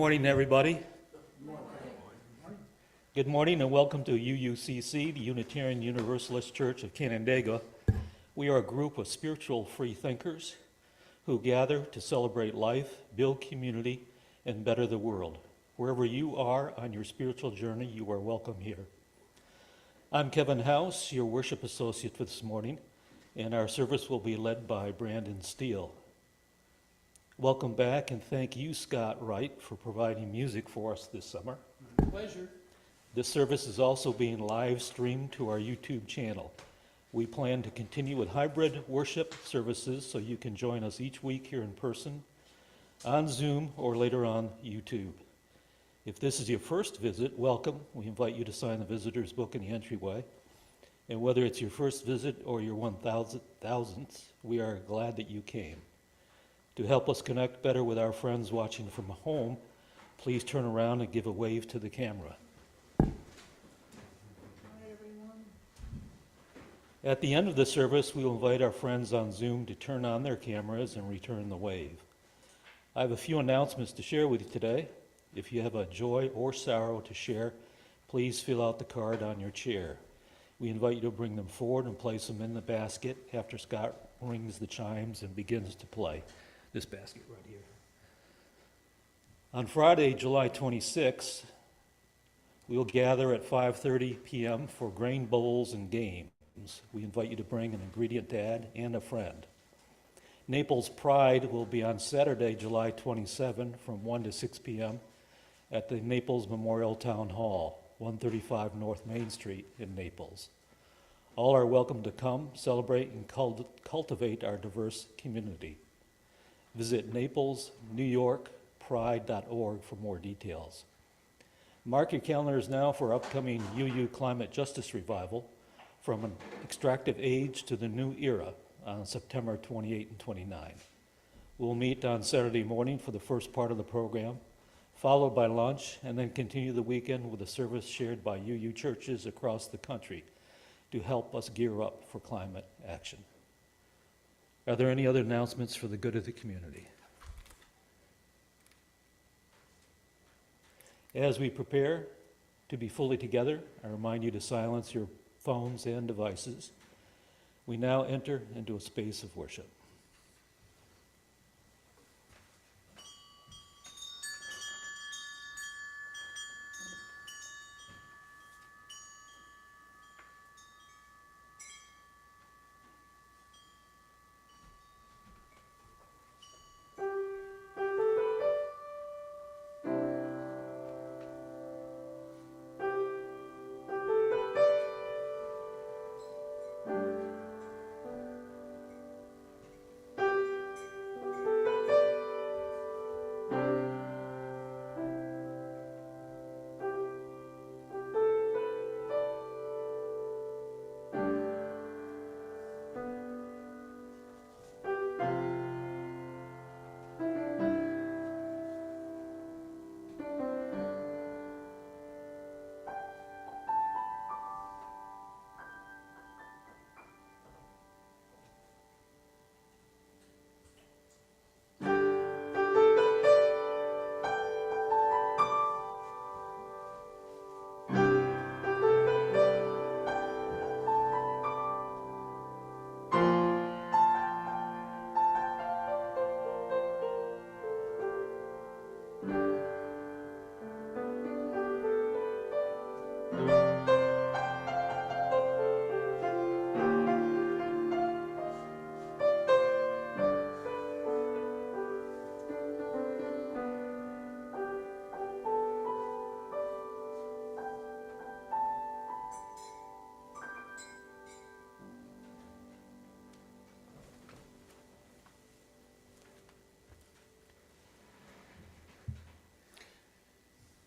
morning, everybody. Good morning and welcome to UUCC, the Unitarian Universalist Church of Canandaigua. We are a group of spiritual free thinkers who gather to celebrate life, build community, and better the world. Wherever you are on your spiritual journey, you are welcome here. I'm Kevin House, your worship associate for this morning, and our service will be led by Brandon Steele. Welcome back, and thank you, Scott Wright, for providing music for us this summer. Pleasure. This service is also being live streamed to our YouTube channel. We plan to continue with hybrid worship services so you can join us each week here in person, on Zoom, or later on YouTube. If this is your first visit, welcome. We invite you to sign the visitor's book in the entryway. And whether it's your first visit or your 1,000th, we are glad that you came. To help us connect better with our friends watching from home, please turn around and give a wave to the camera. Hi, everyone. At the end of the service, we will invite our friends on Zoom to turn on their cameras and return the wave. I have a few announcements to share with you today. If you have a joy or sorrow to share, please fill out the card on your chair. We invite you to bring them forward and place them in the basket after Scott rings the chimes and begins to play. This basket right here. On Friday, July 26th, we will gather at 5:30 p.m. for grain bowls and games. We invite you to bring an ingredient dad and a friend. Naples Pride will be on Saturday, July 27 from 1 to 6 p.m. at the Naples Memorial Town Hall, 135 North Main Street in Naples. All are welcome to come, celebrate, and cultivate our diverse community. Visit naplesnewyorkpride.org for more details. Mark your calendars now for upcoming UU Climate Justice Revival, From an Extractive Age to the New Era, on September 28 and 29. We'll meet on Saturday morning for the first part of the program, followed by lunch, and then continue the weekend with a service shared by UU churches across the country to help us gear up for climate action. Are there any other announcements for the good of the community? As we prepare to be fully together, I remind you to silence your phones and devices. We now enter into a space of worship.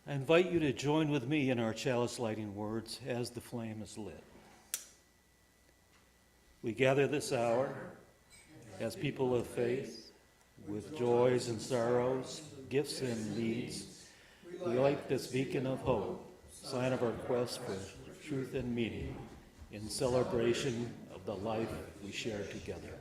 I invite you to join with me in our chalice lighting words as the flame is lit. We gather this hour as people of faith, with joys and sorrows, gifts and needs. We light this beacon of hope, sign of our quest for truth and meaning, in celebration of the life we share together.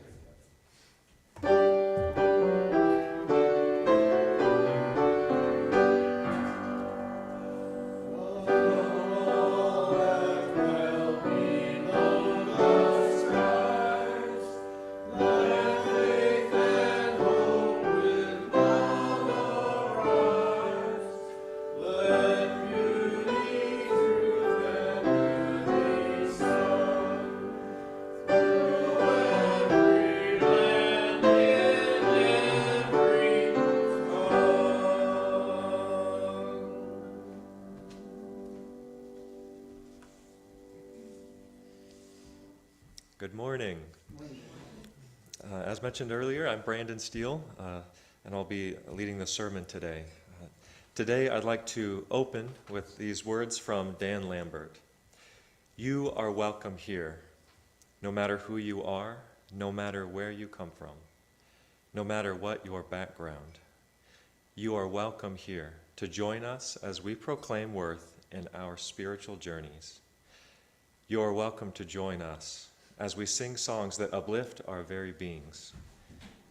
Good morning. As mentioned earlier, I'm Brandon Steele, and I'll be leading the sermon today. Today, I'd like to open with these words from Dan Lambert. You are welcome here, no matter who you are, no matter where you come from, no matter what your background. You are welcome here to join us as we proclaim worth in our spiritual journeys. You are welcome to join us as we sing songs that uplift our very beings.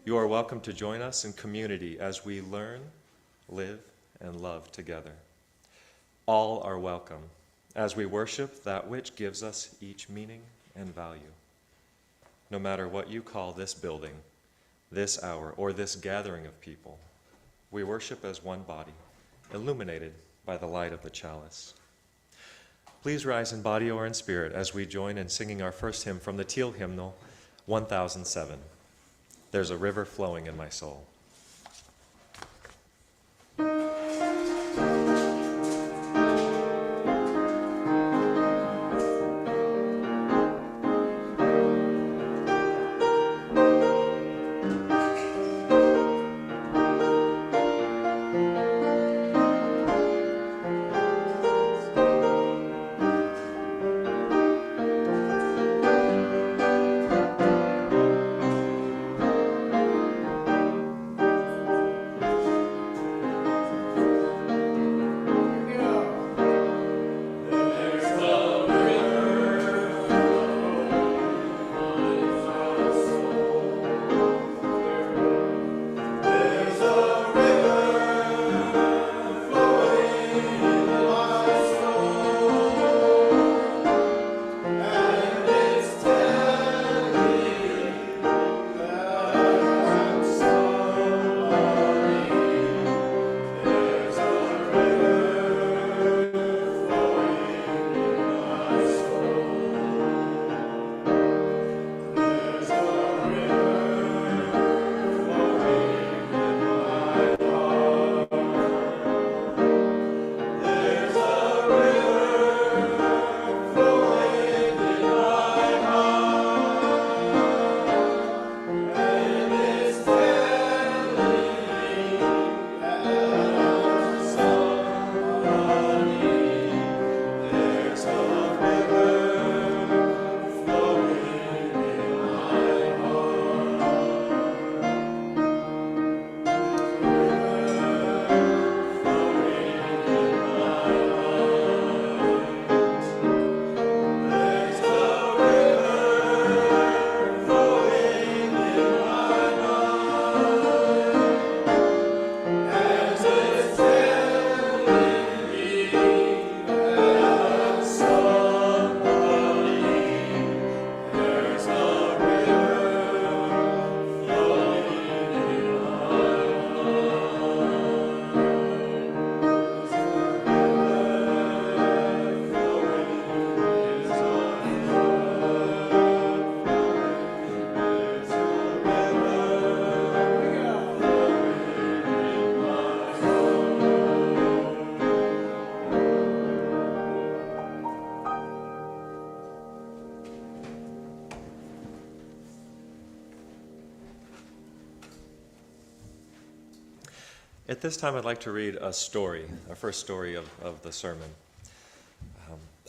You are welcome to join us in community as we learn, live, and love together. All are welcome as we worship that which gives us each meaning and value. No matter what you call this building, this hour, or this gathering of people, we worship as one body, illuminated by the light of the chalice. Please rise in body or in spirit as we join in singing our first hymn from the Teal Hymnal, 1007. There's a river flowing in my soul. At this time, I'd like to read a story, our first story of the sermon.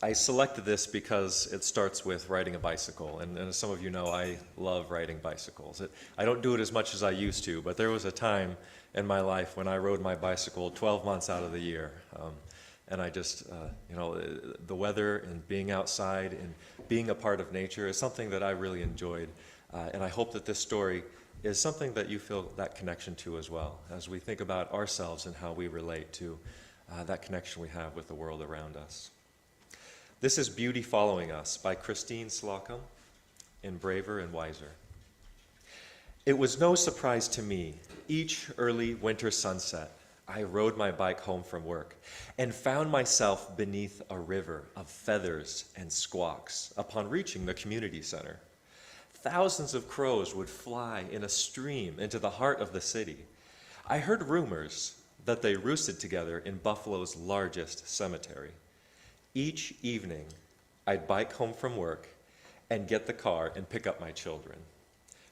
I selected this because it starts with riding a bicycle, and as some of you know, I love riding bicycles. I don't do it as much as I used to, but there was a time in my life when I rode my bicycle 12 months out of the year. And I just, the weather and being outside and being a part of nature is something that I really enjoyed. And I hope that this story is something that you feel that connection to as well, as we think about ourselves and how we relate to that connection we have with the world around us. This is Beauty Following Us by Christine Slocum in Braver and Wiser. It was no surprise to me, each early winter sunset, I rode my bike home from work and found myself beneath a river of feathers and squawks upon reaching the community center. Thousands of crows would fly in a stream into the heart of the city. I heard rumors that they roosted together in Buffalo's largest cemetery. Each evening, I'd bike home from work and get the car and pick up my children.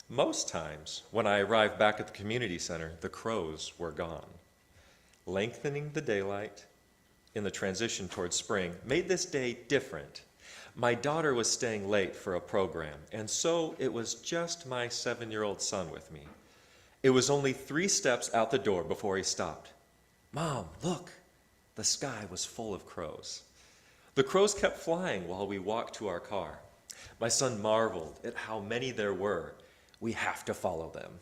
Most times, when I arrived back at the community center, the crows were gone. Lengthening the daylight in the transition towards spring made this day different. My daughter was staying late for a program, and so it was just my 7-year-old son with me. It was only 3 steps out the door before he stopped. "Mom, look!" The sky was full of crows. The crows kept flying while we walked to our car. My son marveled at how many there were. "We have to follow them,"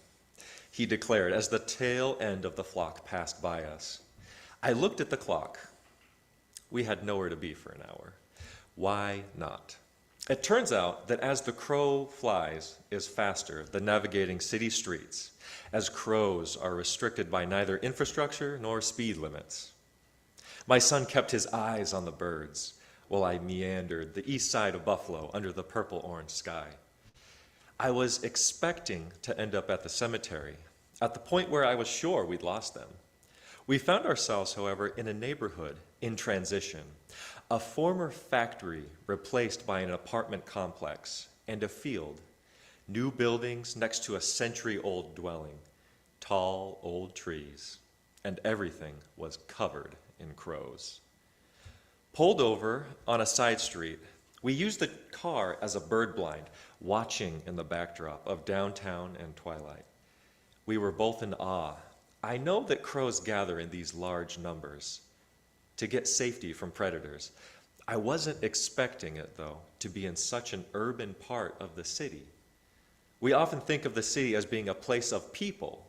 he declared as the tail end of the flock passed by us. I looked at the clock. We had nowhere to be for an hour. Why not? It turns out that as the crow flies is faster than navigating city streets, as crows are restricted by neither infrastructure nor speed limits. My son kept his eyes on the birds while I meandered the east side of Buffalo under the purple-orange sky. I was expecting to end up at the cemetery, at the point where I was sure we'd lost them. We found ourselves, however, in a neighborhood in transition, a former factory replaced by an apartment complex, and a field, new buildings next to a century-old dwelling, tall old trees, and everything was covered in crows. Pulled over on a side street, we used the car as a bird blind, watching in the backdrop of downtown and twilight. We were both in awe. I know that crows gather in these large numbers to get safety from predators. I wasn't expecting it, though, to be in such an urban part of the city. We often think of the city as being a place of people,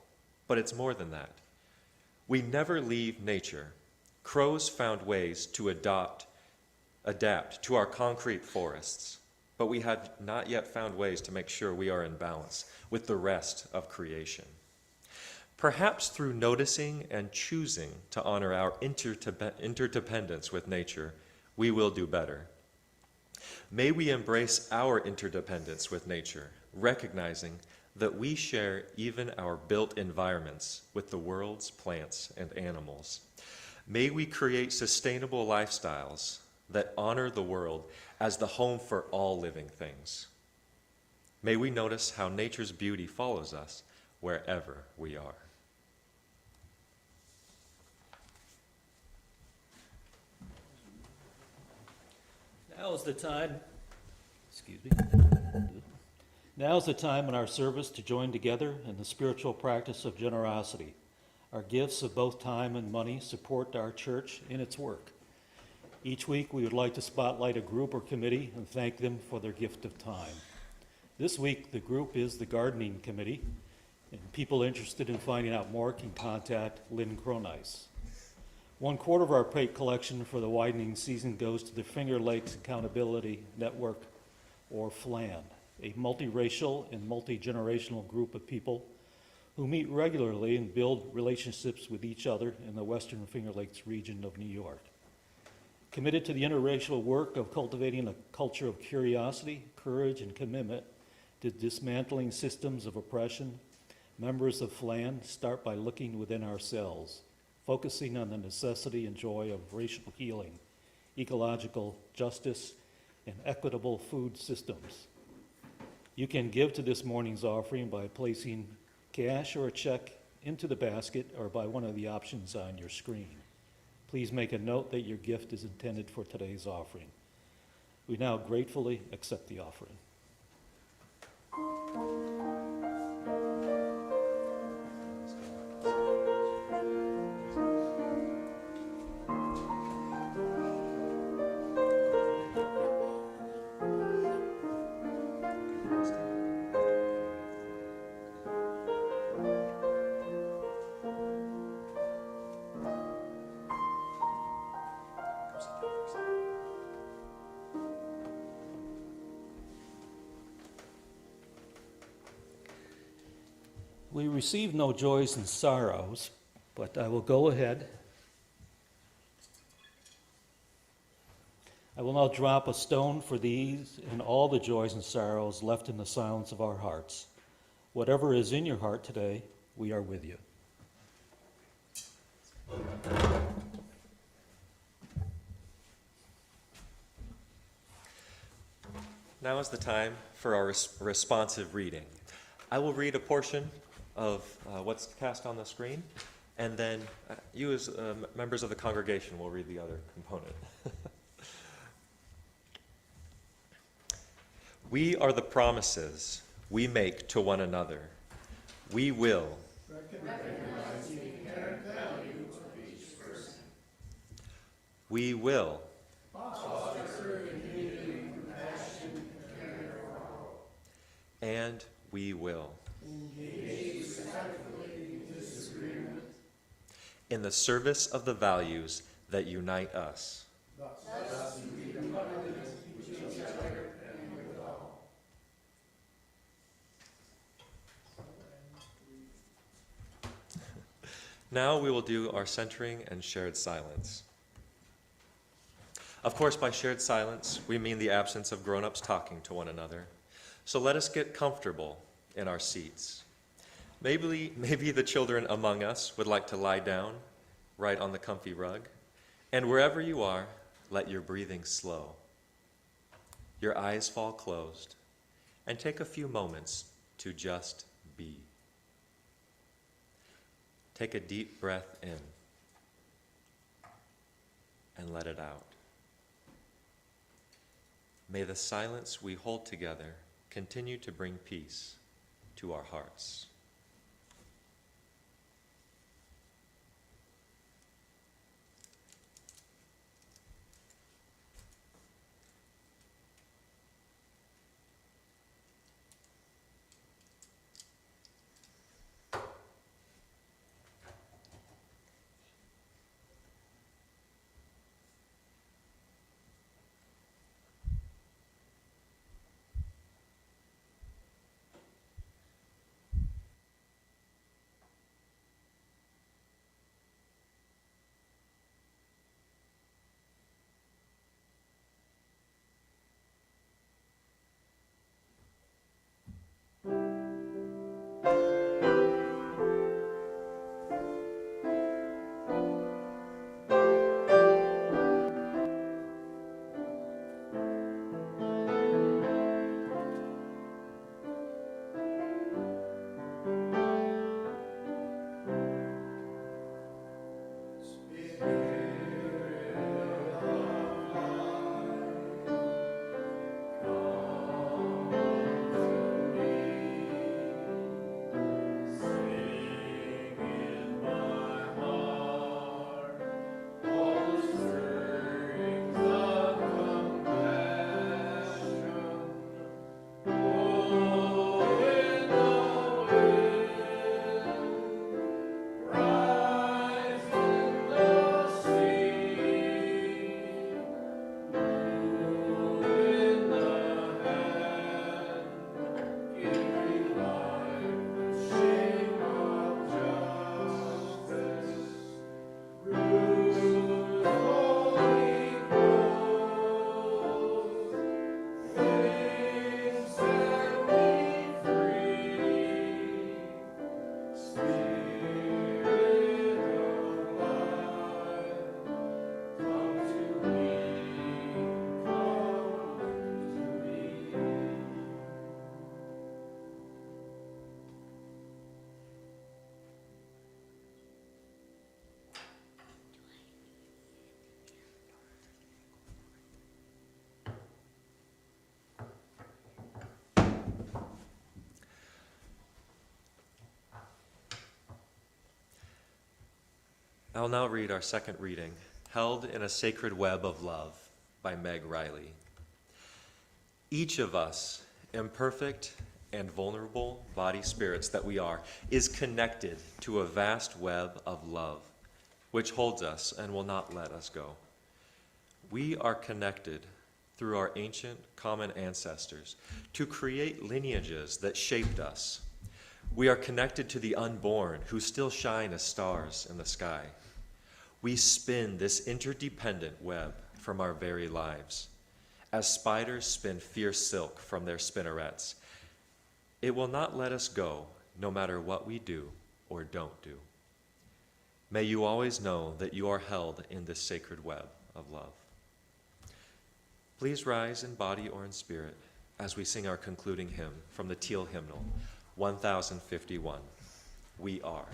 but it's more than that. We never leave nature. Crows found ways to adapt to our concrete forests, but we have not yet found ways to make sure we are in balance with the rest of creation. Perhaps through noticing and choosing to honor our interdependence with nature, we will do better. May we embrace our interdependence with nature, recognizing that we share even our built environments with the world's plants and animals. May we create sustainable lifestyles that honor the world as the home for all living things. May we notice how nature's beauty follows us wherever we are. Now is the time, Now is the time in our service to join together in the spiritual practice of generosity. Our gifts of both time and money support our church in its work. Each week we would like to spotlight a group or committee and thank them for their gift of time. This week the group is the Gardening Committee, and people interested in finding out more can contact Lynn Cronice. 1/4 of our plate collection for the widening season goes to the Finger Lakes Accountability Network, or FLAN, a multiracial and multi-generational group of people who meet regularly and build relationships with each other in the Western Finger Lakes region of New York. Committed to the interracial work of cultivating a culture of curiosity, courage, and commitment to dismantling systems of oppression, members of FLAN start by looking within ourselves, focusing on the necessity and joy of racial healing, ecological justice, and equitable food systems. You can give to this morning's offering by placing cash or a check into the basket or by one of the options on your screen. Please make a note that your gift is intended for today's offering. We now gratefully accept the offering. We receive no joys and sorrows, but I will go ahead. I will now drop a stone for these and all the joys and sorrows left in the silence of our hearts. Whatever is in your heart today, we are with you. Now is the time for our responsive reading. I will read a portion of what's cast on the screen, and then you as members of the congregation will read the other component. We are the promises we make to one another. We will recognize the inherent value of each person. We will foster unity, compassion, and care for all. And we will engage respectfully in disagreement in the service of the values that unite us. Thus we become covenant with each other and with all. Now we will do our centering and shared silence. Of course, by shared silence, we mean the absence of grown-ups talking to one another. So let us get comfortable in our seats. Maybe the children among us would like to lie down right on the comfy rug. And wherever you are, let your breathing slow. Your eyes fall closed, and take a few moments to just be. Take a deep breath in and let it out. May the silence we hold together continue to bring peace to our hearts. I'll now read our second reading, Held in a Sacred Web of Love by Meg Riley. Each of us, imperfect and vulnerable body spirits that we are, is connected to a vast web of love, which holds us and will not let us go. We are connected through our ancient common ancestors to create lineages that shaped us. We are connected to the unborn who still shine as stars in the sky. We spin this interdependent web from our very lives. As spiders spin fierce silk from their spinnerets, it will not let us go no matter what we do or don't do. May you always know that you are held in this sacred web of love. Please rise in body or in spirit as we sing our concluding hymn from the Teal Hymnal, 1051, We Are.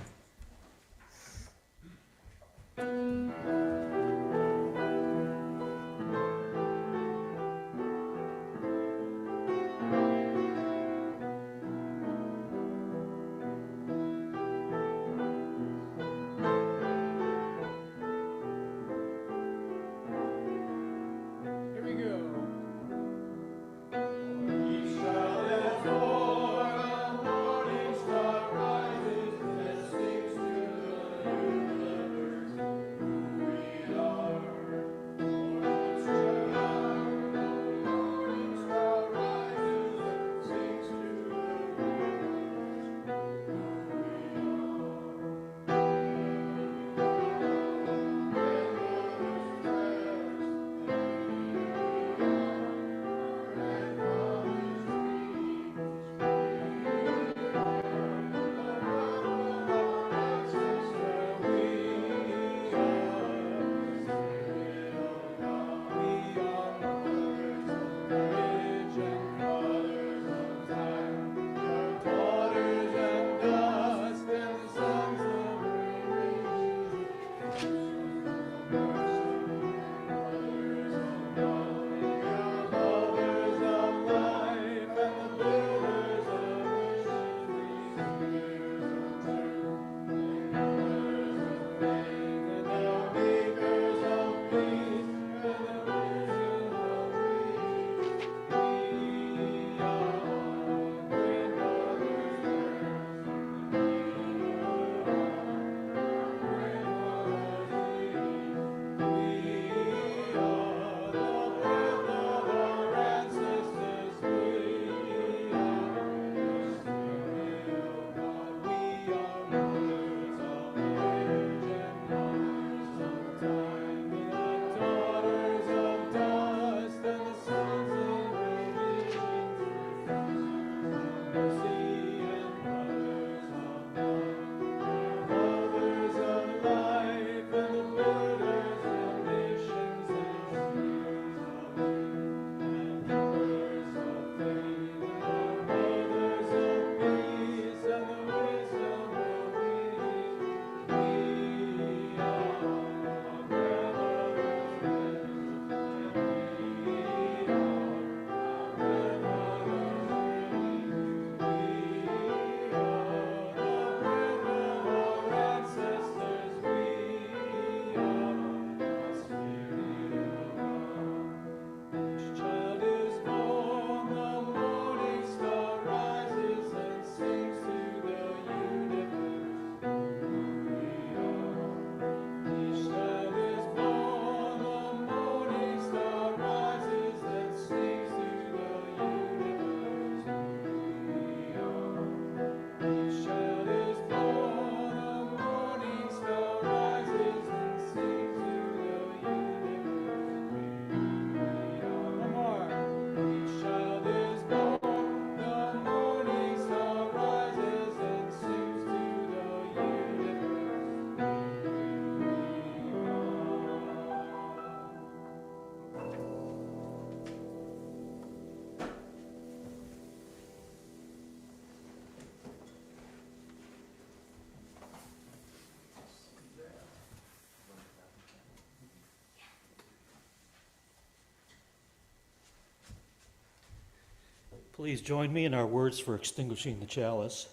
Please join me in our words for extinguishing the chalice.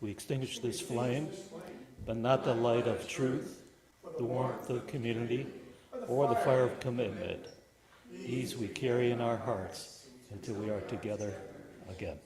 We extinguish this flame, but not the light of truth, the warmth of community, or the fire of commitment. These we carry in our hearts until we are together again.